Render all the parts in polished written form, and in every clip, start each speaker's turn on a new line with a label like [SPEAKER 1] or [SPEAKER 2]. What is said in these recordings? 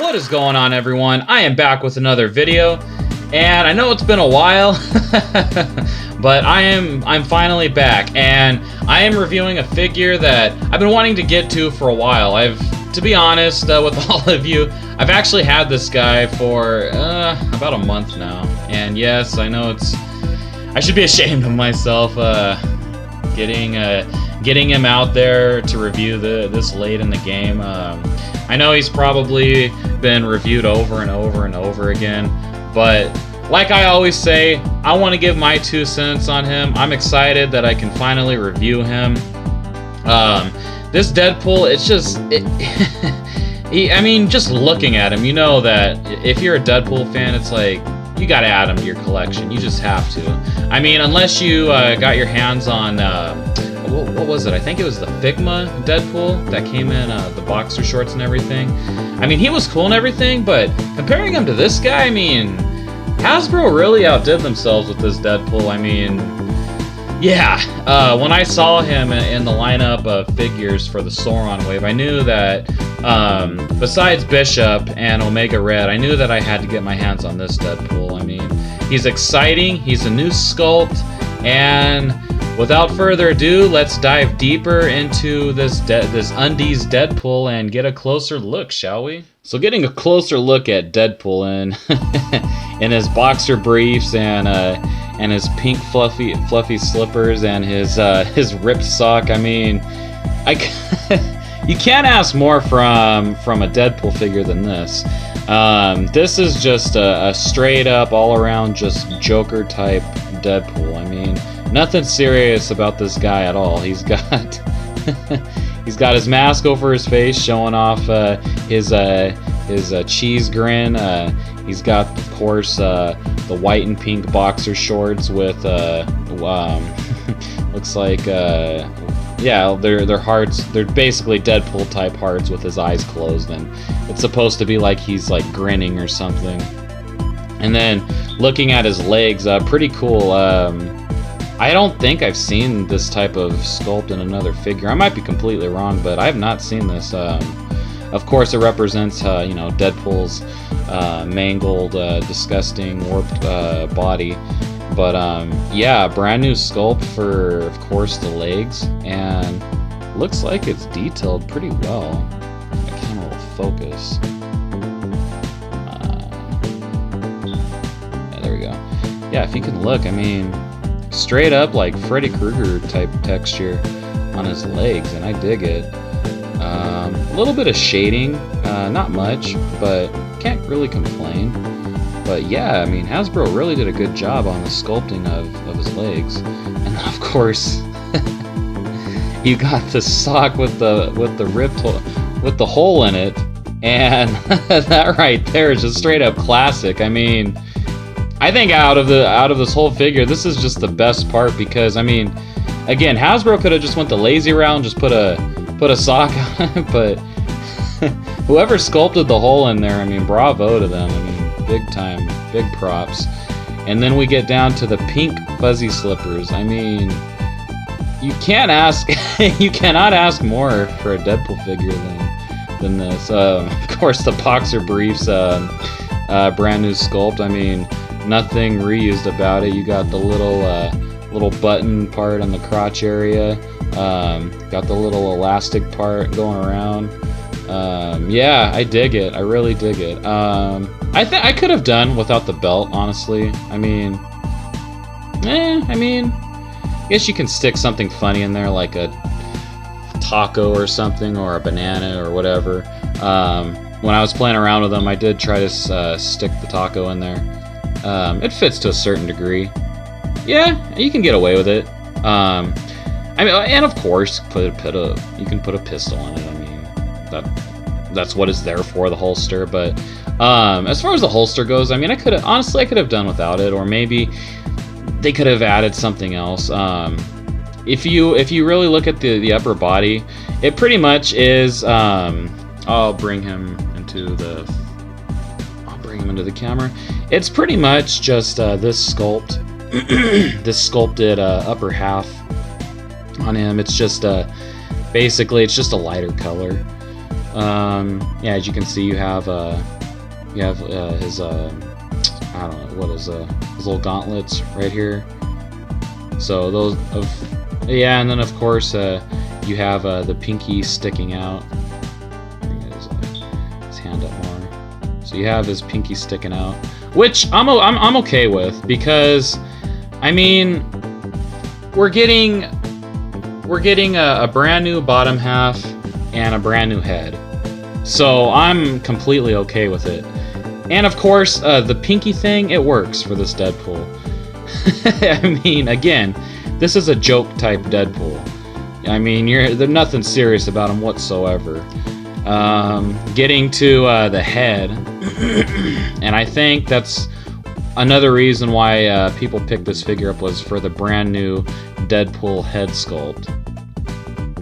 [SPEAKER 1] What is going on, everyone? I am back with another video, and I know it's been a while, but I'm finally back, and I am reviewing a figure that I've been wanting to get to for a while. To be honest, with all of you, I've actually had this guy for about a month now, and yes, I know I should be ashamed of myself getting him out there to review this late in the game. I know he's probably been reviewed over and over and over again, but like I always say, I want to give my 2 cents on him. I'm excited that I can finally review him. This Deadpool, it's just, I mean, just looking at him, you know that if you're a Deadpool fan, it's like, you gotta add him to your collection. You just have to. I mean, unless you got your hands on, what was it? I think it was the Figma Deadpool that came in the boxer shorts and everything. I mean, he was cool and everything, but comparing him to this guy, I mean, Hasbro really outdid themselves with this Deadpool. I mean, yeah, when I saw him in the lineup of figures for the Sauron wave, I knew that besides Bishop and Omega Red, I knew that I had to get my hands on this Deadpool. I mean, he's exciting, he's a new sculpt, and without further ado, let's dive deeper into this Undies Deadpool and get a closer look, shall we? So getting a closer look at Deadpool in his boxer briefs and his pink fluffy slippers and his ripped sock. I mean, you can't ask more from a Deadpool figure than this. This is just a straight up all around just Joker type Deadpool. I mean, nothing serious about this guy at all. He's got he's got his mask over his face, showing off his cheese grin. He's got, of course, the white and pink boxer shorts with looks like yeah, they're hearts. They're basically Deadpool type hearts with his eyes closed, and it's supposed to be like he's like grinning or something. And then looking at his legs, pretty cool. I don't think I've seen this type of sculpt in another figure. I might be completely wrong, but I have not seen this. Of course, it represents, you know, Deadpool's mangled, disgusting, warped body. But yeah, brand new sculpt for, of course, the legs, and looks like it's detailed pretty well. My camera will focus. Yeah, there we go. Yeah, if you can look, I mean, straight up like Freddy Krueger type texture on his legs, and I dig it. A little bit of shading, not much, but can't really complain. But yeah, I mean, Hasbro really did a good job on the sculpting of his legs. And of course, you got the sock with the hole in it, and that right there is just straight up classic. I mean, I think out of this whole figure, this is just the best part, because I mean, again, Hasbro could have just went the lazy route and just put a sock on it, but whoever sculpted the hole in there, I mean, bravo to them. I mean, big time, big props. And then we get down to the pink fuzzy slippers. I mean, you can't ask, you cannot ask more for a Deadpool figure than this. Of course, the boxer briefs, brand new sculpt. I mean, nothing reused about it. You got the little button part on the crotch area. Got the little elastic part going around. Yeah, I dig it. I really dig it. I could have done without the belt, honestly. I mean, I guess you can stick something funny in there, like a taco or something, or a banana or whatever. When I was playing around with them, I did try to stick the taco in there. It fits to a certain degree. Yeah, you can get away with it. I mean, and of course, you can put a pistol in it. I mean, that's what it's there for, the holster. But as far as the holster goes, I mean, I could have done without it, or maybe they could have added something else. If you really look at the upper body, it pretty much is. I'll bring him into the camera. It's pretty much just this sculpt, this sculpted upper half on him. It's just basically it's just a lighter color. Yeah, as you can see, you have his I don't know, what is his little gauntlets right here. So those yeah, and then of course you have the pinky sticking out. Bring his hand up more. So you have his pinky sticking out, which I'm okay with, because I mean we're getting a brand new bottom half and a brand new head, so I'm completely okay with it. And of course, the pinky thing, it works for this Deadpool. I mean, again, this is a joke type Deadpool. I mean, there's nothing serious about him whatsoever. Getting to the head, and I think that's another reason why people picked this figure up, was for the brand new Deadpool head sculpt.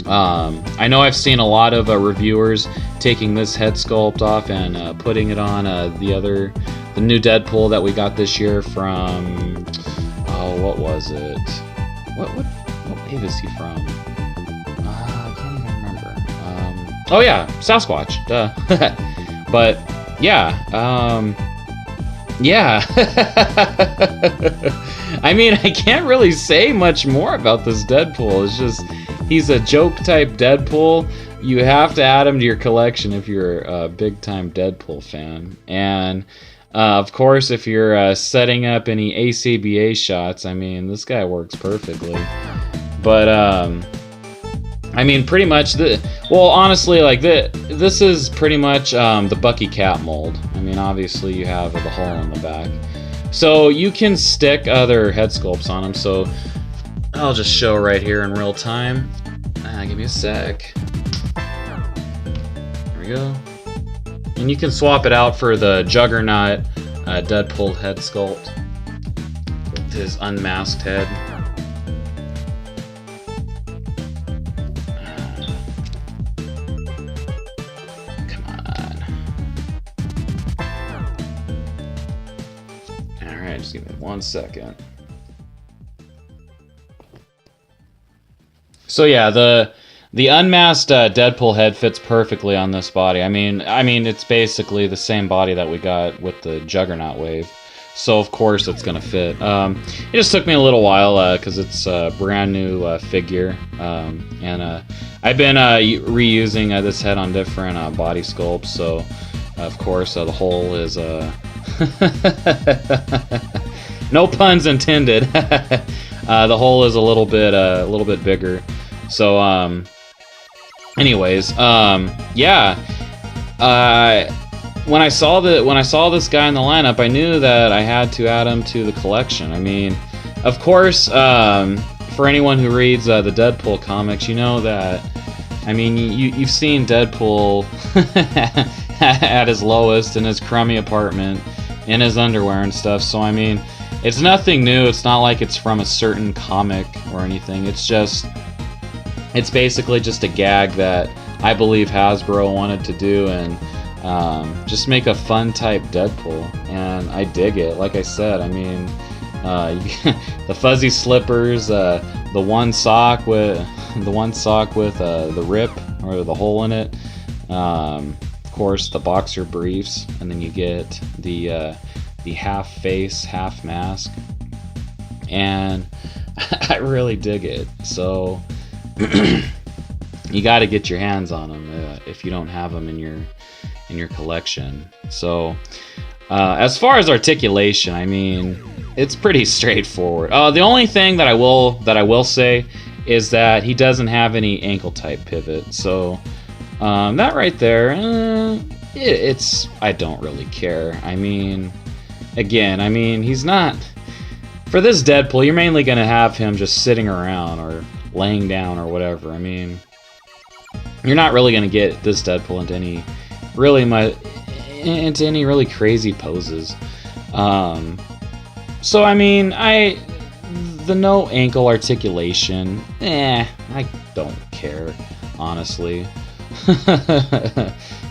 [SPEAKER 1] I know I've seen a lot of reviewers taking this head sculpt off and putting it on the new Deadpool that we got this year from, oh, what was it? What wave is he from? I can't even remember. Oh yeah, Sasquatch. Duh. But yeah, yeah. I mean, I can't really say much more about this Deadpool. It's just, he's a joke type Deadpool. You have to add him to your collection if you're a big time Deadpool fan. And of course, if you're setting up any ACBA shots, I mean, this guy works perfectly. But I mean, pretty much well, honestly, like this is pretty much the Bucky Cat mold. I mean, obviously you have the hole in the back, so you can stick other head sculpts on him. So I'll just show right here in real time. Give me a sec. There we go. And you can swap it out for the Juggernaut Deadpool head sculpt with his unmasked head. Come on. Alright, just give me 1 second. So yeah, the unmasked Deadpool head fits perfectly on this body. I mean, it's basically the same body that we got with the Juggernaut wave, so of course it's gonna fit. It just took me a little while because it's a brand new figure, and I've been reusing this head on different body sculpts. So of course the hole is no puns intended. The hole is a little bit bigger. So anyways, yeah. When I saw this guy in the lineup, I knew that I had to add him to the collection. I mean, of course, for anyone who reads the Deadpool comics, you know that. I mean, you've seen Deadpool at his lowest in his crummy apartment, in his underwear and stuff. So I mean, it's nothing new. It's not like it's from a certain comic or anything. It's basically just a gag that I believe Hasbro wanted to do, and just make a fun type Deadpool, and I dig it. Like I said, I mean, the fuzzy slippers, the one sock with the rip or the hole in it, of course the boxer briefs, and then you get the half face, half mask, and I really dig it. So you got to get your hands on them if you don't have them in your collection. So as far as articulation, I mean, it's pretty straightforward. The only thing that I will say is that he doesn't have any ankle type pivot. So that right there, I don't really care. I mean, again, I mean, he's not, for this Deadpool, you're mainly gonna have him just sitting around or laying down or whatever. I mean, you're not really gonna get this Deadpool into any really crazy poses. So I mean, the no ankle articulation, I don't care, honestly.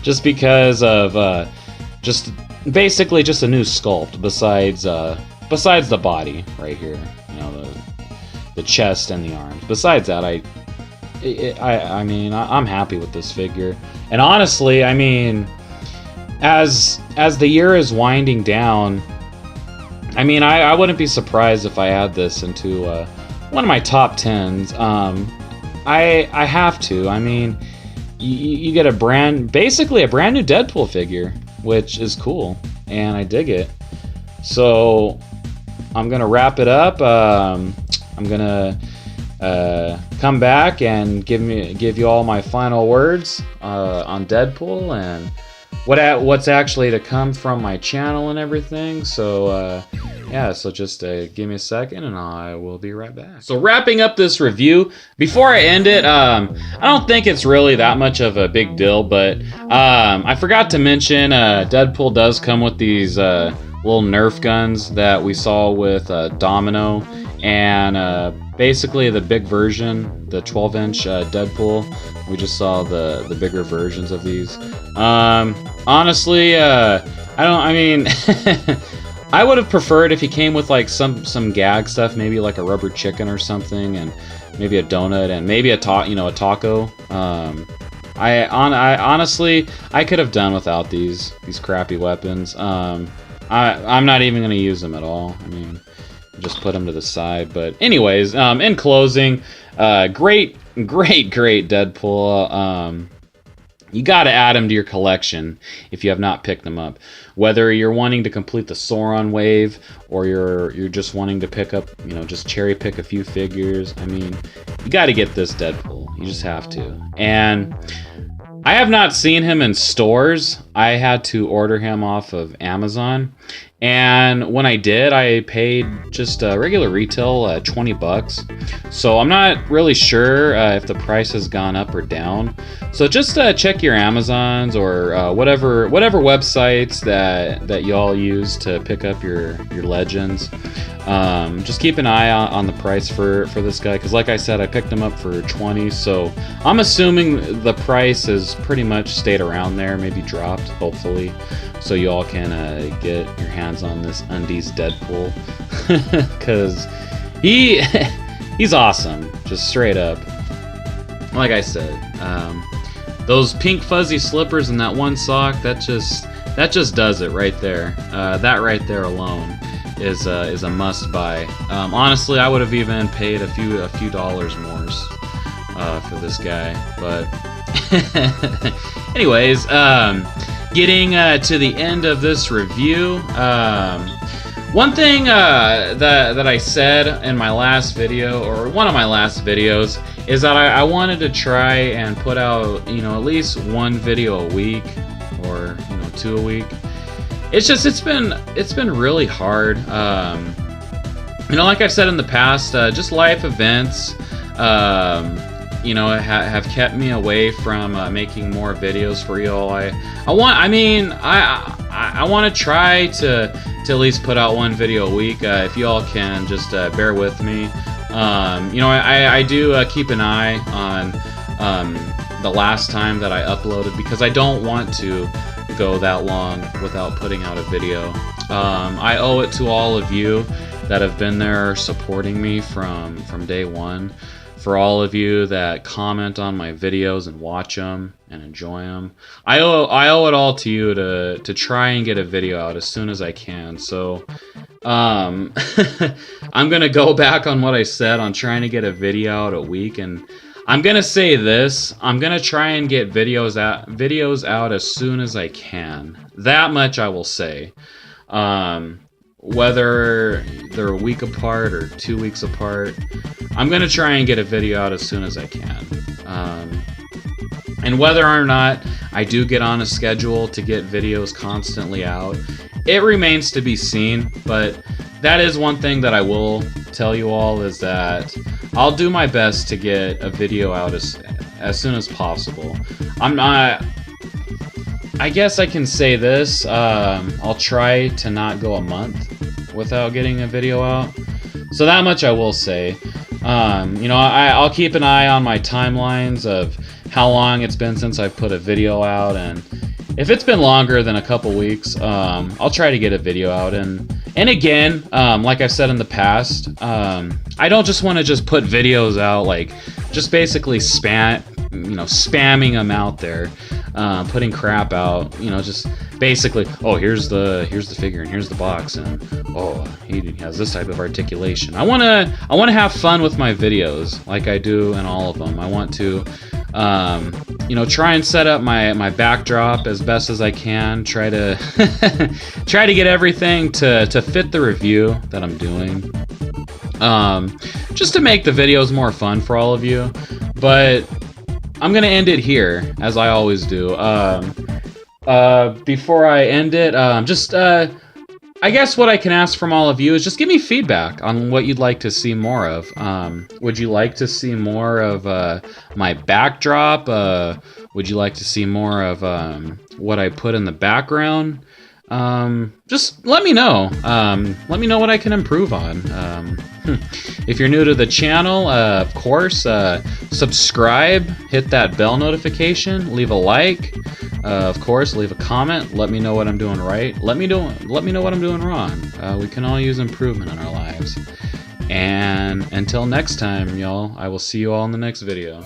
[SPEAKER 1] Just because of just basically just a new sculpt besides the body right here, you know, the chest and the arms. Besides that, I mean, I'm happy with this figure. And honestly, I mean, as the year is winding down, I mean, I wouldn't be surprised if I add this into one of my top 10s. I have to. I mean, you get basically a brand new Deadpool figure, which is cool, and I dig it. So I'm gonna wrap it up. I'm gonna come back and give you all my final words on Deadpool and what's actually to come from my channel and everything. So yeah, so just give me a second and I will be right back. So wrapping up this review, before I end it, I don't think it's really that much of a big deal, but I forgot to mention Deadpool does come with these little Nerf guns that we saw with Domino, and basically the big version, the 12-inch Deadpool. We just saw the bigger versions of these. Honestly, I mean, I would have preferred if he came with like some gag stuff, maybe like a rubber chicken or something, and maybe a donut, and maybe a taco. I honestly, I could have done without these crappy weapons. I'm not even gonna use them at all. I mean, just put them to the side. But anyways, in closing, great Deadpool. You gotta add them to your collection if you have not picked them up. Whether you're wanting to complete the Sauron wave, or you're just wanting to pick up, just cherry pick a few figures. I mean, you gotta get this Deadpool. You just have to. And I have not seen him in stores. I had to order him off of Amazon. And when I did, I paid just regular retail 20 bucks. So I'm not really sure if the price has gone up or down. So just check your Amazons or whatever websites that y'all use to pick up your legends. Just keep an eye on the price for this guy, because like I said, I picked him up for 20. So I'm assuming the price has pretty much stayed around there, maybe dropped, hopefully, so y'all can get your hands on this Undies Deadpool, because he's awesome, just straight up. Like I said, those pink fuzzy slippers and that one sock, that just does it right there. That right there alone is a must buy. Honestly, I would have even paid a few dollars more for this guy, but anyways, getting to the end of this review, one thing that I said in my last video, or one of my last videos, is that I wanted to try and put out, at least one video a week, or 2 a week. It's been really hard. Like I've said in the past, just life events, have kept me away from making more videos for y'all. I want to try to at least put out one video a week. If y'all can just bear with me. I do keep an eye on the last time that I uploaded, because I don't want to go that long without putting out a video. I owe it to all of you that have been there supporting me from day one. For all of you that comment on my videos and watch them and enjoy them, I owe it all to you to try and get a video out as soon as I can. So I'm gonna go back on what I said on trying to get a video out a week, and I'm gonna say this: I'm gonna try and get videos out as soon as I can. That much I will say. Whether they're a week apart or 2 weeks apart, I'm gonna try and get a video out as soon as I can. And whether or not I do get on a schedule to get videos constantly out, it remains to be seen. But that is one thing that I will tell you all, is that I'll do my best to get a video out as soon as possible. I guess I can say this, I'll try to not go a month without getting a video out. So that much I will say. I'll keep an eye on my timelines of how long it's been since I've put a video out, and if it's been longer than a couple weeks, I'll try to get a video out. And And again, like I've said in the past, I don't just want to just put videos out, like just basically spamming them out there, putting crap out, just basically, oh, here's the figure and here's the box, and oh, he has this type of articulation. I want to have fun with my videos, like I do in all of them. I want to try and set up my backdrop as best as I can. Try to get everything to fit the review that I'm doing. Just to make the videos more fun for all of you. But I'm gonna end it here, as I always do. Before I end it, I guess what I can ask from all of you is just give me feedback on what you'd like to see more of. Would you like to see more of my backdrop? Would you like to see more of what I put in the background? Just let me know. Let me know what I can improve on. If you're new to the channel, of course, subscribe, hit that bell notification, leave a like. Of course, leave a comment. Let me know what I'm doing right. Let me know what I'm doing wrong. We can all use improvement in our lives. And until next time, y'all, I will see you all in the next video.